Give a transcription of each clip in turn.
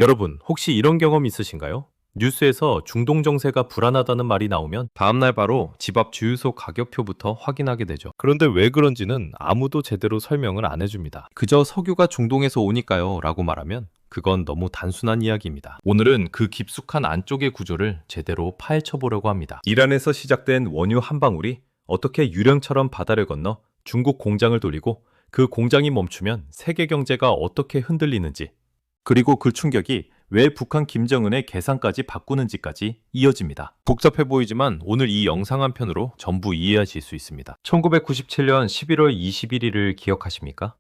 여러분, 혹시 이런 경험 있으신가요? 뉴스에서 중동 정세가 불안하다는 말이 나오면 다음날 바로 집 앞 주유소 가격표부터 확인하게 되죠. 그런데 왜 그런지는 아무도 제대로 설명을 안 해줍니다. 그저 석유가 중동에서 오니까요 라고 말하면 그건 너무 단순한 이야기입니다. 오늘은 그 깊숙한 안쪽의 구조를 제대로 파헤쳐 보려고 합니다. 이란에서 시작된 원유 한 방울이 어떻게 유령처럼 바다를 건너 중국 공장을 돌리고 그 공장이 멈추면 세계 경제가 어떻게 흔들리는지, 그리고 그 충격이 왜 북한 김정은의 계산까지 바꾸는지까지 이어집니다. 복잡해 보이지만 오늘 이 영상 한 편으로 전부 이해하실 수 있습니다. 1997년 11월 21일을 기억하십니까?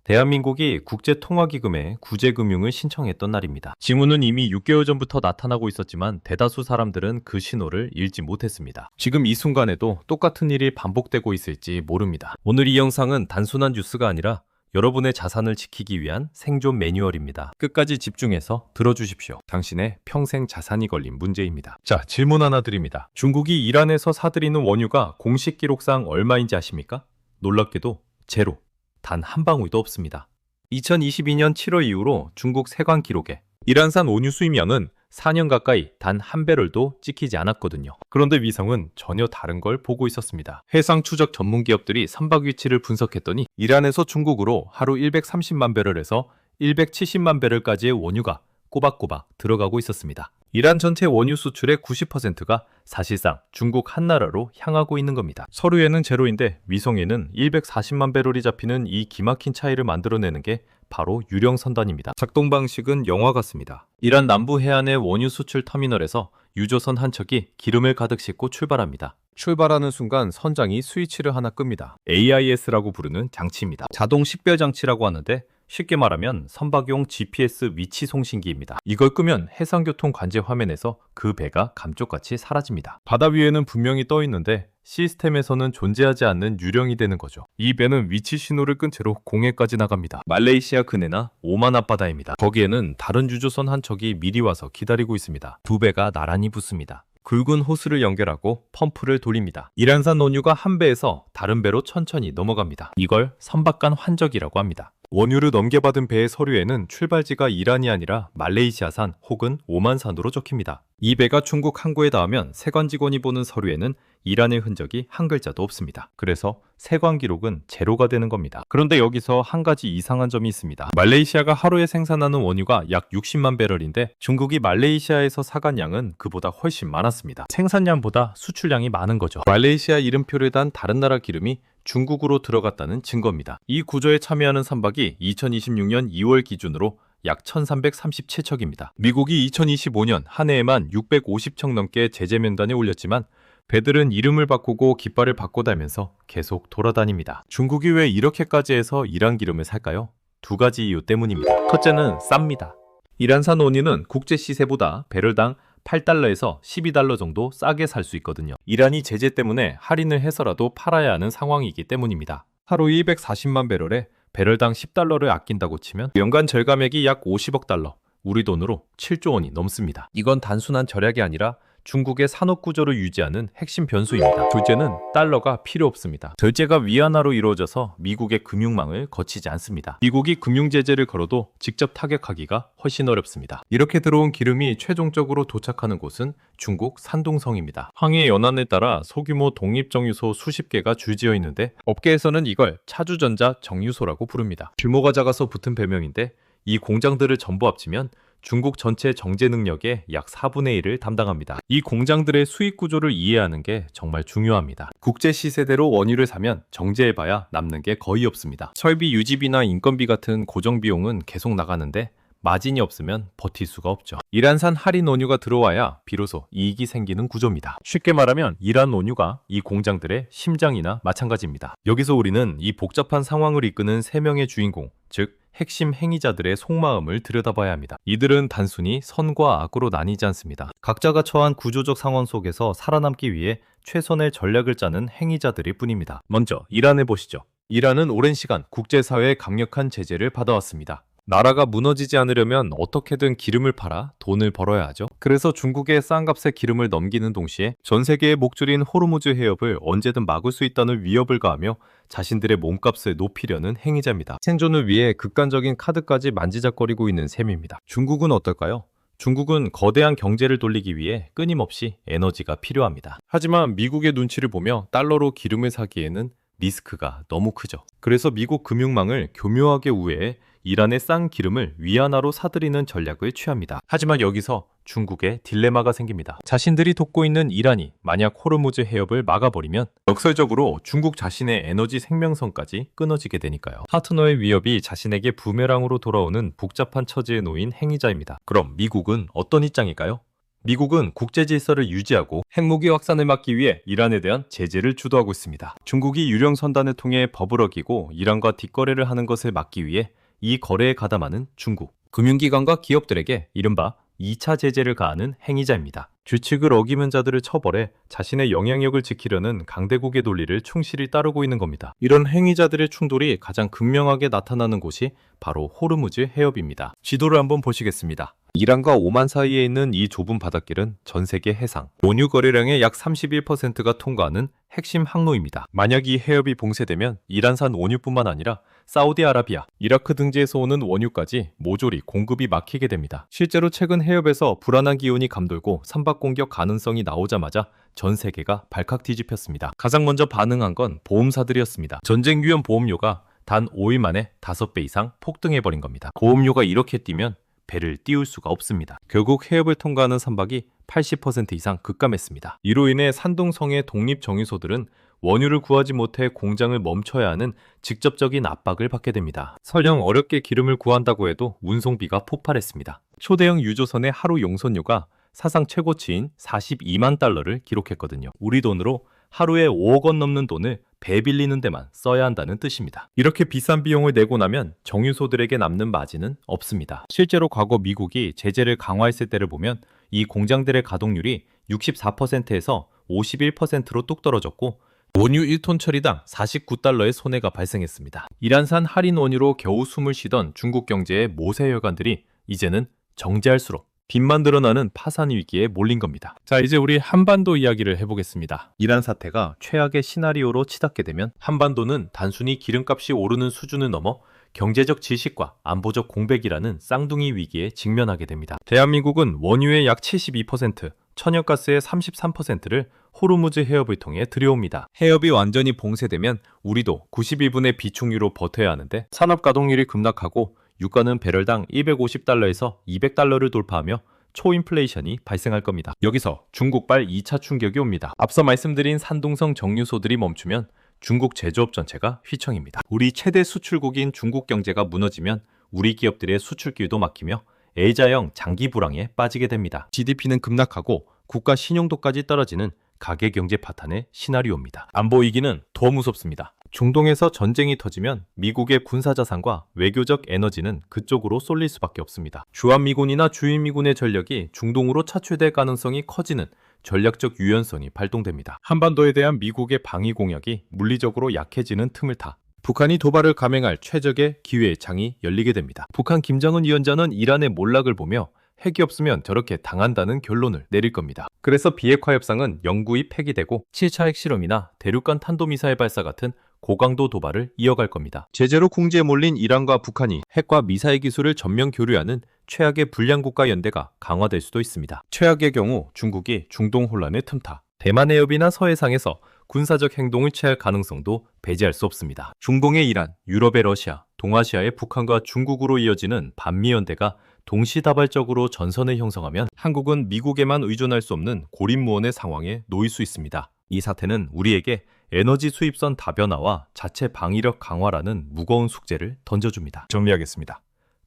대한민국이 국제통화기금에 구제금융을 신청했던 날입니다. 징후는 이미 6개월 전부터 나타나고 있었지만 대다수 사람들은 그 신호를 읽지 못했습니다. 지금 이 순간에도 똑같은 일이 반복되고 있을지 모릅니다. 오늘 이 영상은 단순한 뉴스가 아니라 여러분의 자산을 지키기 위한 생존 매뉴얼입니다. 끝까지 집중해서 들어주십시오. 당신의 평생 자산이 걸린 문제입니다. 자, 질문 하나 드립니다. 중국이 이란에서 사들이는 원유가 공식 기록상 얼마인지 아십니까? 놀랍게도 제로. 단 한 방울도 없습니다. 2022년 7월 이후로 중국 세관 기록에 이란산 원유 수입량은 4년 가까이 단 한 배럴도 찍히지 않았거든요. 그런데 위성은 전혀 다른 걸 보고 있었습니다. 해상 추적 전문 기업들이 선박 위치를 분석했더니 이란에서 중국으로 하루 130만 배럴에서 170만 배럴까지의 원유가 꼬박꼬박 들어가고 있었습니다. 이란 전체 원유 수출의 90%가 사실상 중국 한나라로 향하고 있는 겁니다. 서류에는 제로인데 위성에는 240만 배럴이 잡히는 이 기막힌 차이를 만들어내는 게 바로 유령선단입니다. 작동 방식은 영화 같습니다. 이란 남부 해안의 원유 수출 터미널에서 유조선 한 척이 기름을 가득 싣고 출발합니다. 출발하는 순간 선장이 스위치를 하나 끕니다. AIS라고 부르는 장치입니다. 자동 식별 장치라고 하는데 쉽게 말하면 선박용 GPS 위치 송신기입니다. 이걸 끄면 해상교통 관제 화면에서 그 배가 감쪽같이 사라집니다. 바다 위에는 분명히 떠 있는데 시스템에서는 존재하지 않는 유령이 되는 거죠. 이 배는 위치 신호를 끈 채로 공해까지 나갑니다. 말레이시아 근해나 오만 앞바다입니다. 거기에는 다른 유조선 한 척이 미리 와서 기다리고 있습니다. 두 배가 나란히 붙습니다. 굵은 호스를 연결하고 펌프를 돌립니다. 이란산 원유가 한 배에서 다른 배로 천천히 넘어갑니다. 이걸 선박 간 환적이라고 합니다. 원유를 넘겨받은 배의 서류에는 출발지가 이란이 아니라 말레이시아산 혹은 오만산으로 적힙니다. 이 배가 중국 항구에 닿으면 세관 직원이 보는 서류에는 이란의 흔적이 한 글자도 없습니다. 그래서 세관 기록은 제로가 되는 겁니다. 그런데 여기서 한 가지 이상한 점이 있습니다. 말레이시아가 하루에 생산하는 원유가 약 60만 배럴인데 중국이 말레이시아에서 사간 양은 그보다 훨씬 많았습니다. 생산량보다 수출량이 많은 거죠. 말레이시아 이름표를 단 다른 나라 기름이 중국으로 들어갔다는 증거입니다. 이 구조에 참여하는 선박이 2026년 2월 기준으로 약 1337척입니다. 미국이 2025년 한 해에만 650척 넘게 제재 명단에 올렸지만 배들은 이름을 바꾸고 깃발을 바꿔다면서 계속 돌아다닙니다. 중국이 왜 이렇게까지 해서 이란 기름을 살까요? 두 가지 이유 때문입니다. 첫째는 쌉니다. 이란산 원유는 국제 시세보다 배럴당 8달러에서 12달러 정도 싸게 살 수 있거든요. 이란이 제재 때문에 할인을 해서라도 팔아야 하는 상황이기 때문입니다. 하루 240만 배럴에 배럴당 10달러를 아낀다고 치면 연간 절감액이 약 50억 달러, 우리 돈으로 7조 원이 넘습니다. 이건 단순한 절약이 아니라 중국의 산업 구조를 유지하는 핵심 변수입니다. 둘째는 달러가 필요 없습니다. 결제가 위안화로 이루어져서 미국의 금융망을 거치지 않습니다. 미국이 금융 제재를 걸어도 직접 타격하기가 훨씬 어렵습니다. 이렇게 들어온 기름이 최종적으로 도착하는 곳은 중국 산둥성입니다. 항해 연안에 따라 소규모 독립정유소 수십 개가 줄지어 있는데 업계에서는 이걸 차주전자 정유소라고 부릅니다. 규모가 작아서 붙은 별명인데 이 공장들을 전부 합치면 중국 전체 정제 능력의 약 4분의 1을 담당합니다. 이 공장들의 수익 구조를 이해하는 게 정말 중요합니다. 국제 시세대로 원유를 사면 정제해봐야 남는 게 거의 없습니다. 설비 유지비나 인건비 같은 고정 비용은 계속 나가는데 마진이 없으면 버틸 수가 없죠. 이란산 할인 원유가 들어와야 비로소 이익이 생기는 구조입니다. 쉽게 말하면 이란 원유가 이 공장들의 심장이나 마찬가지입니다. 여기서 우리는 이 복잡한 상황을 이끄는 3명의 주인공, 즉 핵심 행위자들의 속마음을 들여다봐야 합니다. 이들은 단순히 선과 악으로 나뉘지 않습니다. 각자가 처한 구조적 상황 속에서 살아남기 위해 최선의 전략을 짜는 행위자들일 뿐입니다. 먼저 이란을 보시죠. 이란은 오랜 시간 국제사회의 강력한 제재를 받아왔습니다. 나라가 무너지지 않으려면 어떻게든 기름을 팔아 돈을 벌어야 하죠. 그래서 중국에 싼 값에 기름을 넘기는 동시에 전 세계의 목줄인 호르무즈 해협을 언제든 막을 수 있다는 위협을 가하며 자신들의 몸값을 높이려는 행위자입니다. 생존을 위해 극단적인 카드까지 만지작거리고 있는 셈입니다. 중국은 어떨까요? 중국은 거대한 경제를 돌리기 위해 끊임없이 에너지가 필요합니다. 하지만 미국의 눈치를 보며 달러로 기름을 사기에는 리스크가 너무 크죠. 그래서 미국 금융망을 교묘하게 우회해 이란의 싼 기름을 위안화로 사들이는 전략을 취합니다. 하지만 여기서 중국에 딜레마가 생깁니다. 자신들이 돕고 있는 이란이 만약 호르무즈 해협을 막아버리면 역설적으로 중국 자신의 에너지 생명선까지 끊어지게 되니까요. 파트너의 위협이 자신에게 부메랑으로 돌아오는 복잡한 처지에 놓인 행위자입니다. 그럼 미국은 어떤 입장일까요? 미국은 국제 질서를 유지하고 핵무기 확산을 막기 위해 이란에 대한 제재를 주도하고 있습니다. 중국이 유령 선단을 통해 법을 어기고 이란과 뒷거래를 하는 것을 막기 위해 이 거래에 가담하는 중국, 금융기관과 기업들에게 이른바 2차 제재를 가하는 행위자입니다. 규칙을 어기는 자들을 처벌해 자신의 영향력을 지키려는 강대국의 논리를 충실히 따르고 있는 겁니다. 이런 행위자들의 충돌이 가장 극명하게 나타나는 곳이 바로 호르무즈 해협입니다. 지도를 한번 보시겠습니다. 이란과 오만 사이에 있는 이 좁은 바닷길은 전 세계 해상, 원유 거래량의 약 31%가 통과하는 핵심 항로입니다. 만약 이 해협이 봉쇄되면 이란산 원유뿐만 아니라 사우디아라비아, 이라크 등지에서 오는 원유까지 모조리 공급이 막히게 됩니다. 실제로 최근 해협에서 불안한 기온이 감돌고 선박 공격 가능성이 나오자마자 전 세계가 발칵 뒤집혔습니다. 가장 먼저 반응한 건 보험사들이었습니다. 전쟁 위험 보험료가 단 5일 만에 5배 이상 폭등해버린 겁니다. 보험료가 이렇게 뛰면 배를 띄울 수가 없습니다. 결국 해협을 통과하는 선박이 80% 이상 급감했습니다. 이로 인해 산둥성의 독립정유소들은 원유를 구하지 못해 공장을 멈춰야 하는 직접적인 압박을 받게 됩니다. 설령 어렵게 기름을 구한다고 해도 운송비가 폭발했습니다. 초대형 유조선의 하루 용선료가 사상 최고치인 42만 달러를 기록했거든요. 우리 돈으로 하루에 5억 원 넘는 돈을 배 빌리는 데만 써야 한다는 뜻입니다. 이렇게 비싼 비용을 내고 나면 정유소들에게 남는 마진은 없습니다. 실제로 과거 미국이 제재를 강화했을 때를 보면 이 공장들의 가동률이 64%에서 51%로 뚝 떨어졌고 원유 1톤 처리당 49달러의 손해가 발생했습니다. 이란산 할인 원유로 겨우 숨을 쉬던 중국 경제의 모세혈관들이 이제는 정제할수록 빚만 늘어나는 파산 위기에 몰린 겁니다. 자, 이제 우리 한반도 이야기를 해보겠습니다. 이란 사태가 최악의 시나리오로 치닫게 되면 한반도는 단순히 기름값이 오르는 수준을 넘어 경제적 질식과 안보적 공백이라는 쌍둥이 위기에 직면하게 됩니다. 대한민국은 원유의 약 72%, 천연가스의 33%를 호르무즈 해협을 통해 들여옵니다. 해협이 완전히 봉쇄되면 우리도 91분의 비축유로 버텨야 하는데 산업 가동률이 급락하고 유가는 배럴당 250달러에서 200달러를 돌파하며 초인플레이션이 발생할 겁니다. 여기서 중국발 2차 충격이 옵니다. 앞서 말씀드린 산둥성 정유소들이 멈추면 중국 제조업 전체가 휘청입니다. 우리 최대 수출국인 중국 경제가 무너지면 우리 기업들의 수출길도 막히며 A자형 장기 불황에 빠지게 됩니다. GDP는 급락하고 국가 신용도까지 떨어지는 가계 경제 파탄의 시나리오입니다. 안보 위기는 더 무섭습니다. 중동에서 전쟁이 터지면 미국의 군사자산과 외교적 에너지는 그쪽으로 쏠릴 수밖에 없습니다. 주한미군이나 주인미군의 전력이 중동으로 차출될 가능성이 커지는 전략적 유연성이 발동됩니다. 한반도에 대한 미국의 방위 공약이 물리적으로 약해지는 틈을 타 북한이 도발을 감행할 최적의 기회의 창이 열리게 됩니다. 북한 김정은 위원장은 이란의 몰락을 보며 핵이 없으면 저렇게 당한다는 결론을 내릴 겁니다. 그래서 비핵화 협상은 영구히 폐기되고 7차 핵실험이나 대륙간 탄도미사일 발사 같은 고강도 도발을 이어갈 겁니다. 제재로 궁지에 몰린 이란과 북한이 핵과 미사일 기술을 전면 교류하는 최악의 불량국가 연대가 강화될 수도 있습니다. 최악의 경우 중국이 중동 혼란을 틈타 대만 해협이나 서해상에서 군사적 행동을 취할 가능성도 배제할 수 없습니다. 중동의 이란, 유럽의 러시아, 동아시아의 북한과 중국으로 이어지는 반미연대가 동시다발적으로 전선을 형성하면 한국은 미국에만 의존할 수 없는 고립무원의 상황에 놓일 수 있습니다. 이 사태는 우리에게 에너지 수입선 다변화와 자체 방위력 강화라는 무거운 숙제를 던져줍니다. 정리하겠습니다.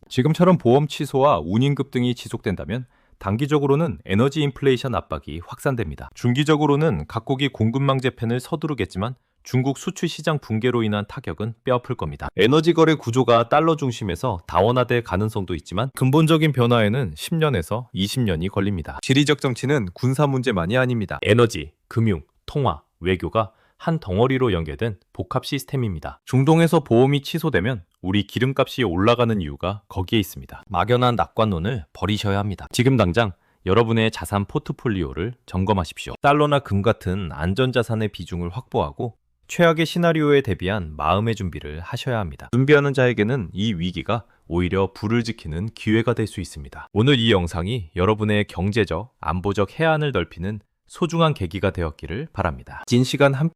지금처럼 보험 취소와 운임급 등이 지속된다면 단기적으로는 에너지 인플레이션 압박이 확산됩니다. 중기적으로는 각국이 공급망 재편을 서두르겠지만 중국 수출 시장 붕괴로 인한 타격은 뼈아플 겁니다. 에너지 거래 구조가 달러 중심에서 다원화될 가능성도 있지만 근본적인 변화에는 10년에서 20년이 걸립니다. 지리적 정치는 군사 문제만이 아닙니다. 에너지, 금융, 통화, 외교가 한 덩어리로 연계된 복합 시스템입니다. 중동에서 보험이 취소되면 우리 기름값이 올라가는 이유가 거기에 있습니다. 막연한 낙관론을 버리셔야 합니다. 지금 당장 여러분의 자산 포트폴리오를 점검하십시오. 달러나 금 같은 안전자산의 비중을 확보하고 최악의 시나리오에 대비한 마음의 준비를 하셔야 합니다. 준비하는 자에게는 이 위기가 오히려 불을 지키는 기회가 될 수 있습니다. 오늘 이 영상이 여러분의 경제적, 안보적 해안을 넓히는 소중한 계기가 되었기를 바랍니다. 긴 시간 함께